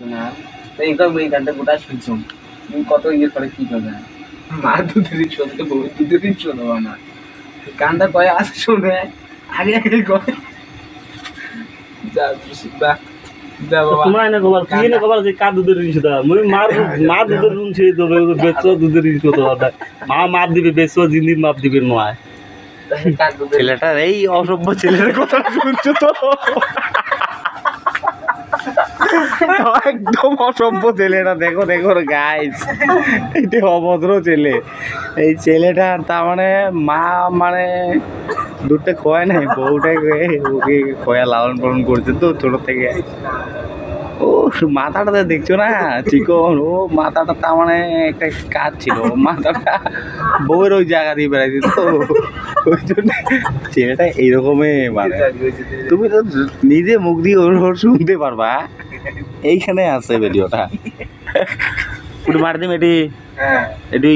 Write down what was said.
না এই গানটা গোটা শুনছো তুমি কত ইয়ে করে কি করবে মা দুধেরই শুনতে বউ দুধেরই শোনো না গানটা কয়ে আসে শুনে আগে আগে কয় যা বা তোমার এনে খবর কি এনে খবর যে কার দুধের জিনিস দা মই মা দুধের রুম ছে তো বেচো দুধের জিনিস তো মা মাপ দিবে বেচো জিন্দির মাপ দিবে নয় ছেলেটার এই অসভ্য ছেলের কথা শুনছো তো একদম অসভ্য ছেলেটা দেখো দেখো গাইস এটা অভদ্র ছেলে এই ছেলেটা তার মানে মা মানে দুধটা খোয়ায় নাই বউটাকে ওকে খোয়া লালন পালন করছে তো ছোট থেকে ও মাথাটা দেখছো না চিকন ও মাথাটা তার মানে একটা কাজ ছিল মাথাটা বউয়ের ওই জায়গা দিয়ে বেড়াই দিত তো ওই জন্য ছেলেটা এইরকমই মানে তুমি তো নিজে মুখ দিয়ে ওর শুনতে পারবা এইখানে আছে ভিডিওটা মার দিম এটি এটি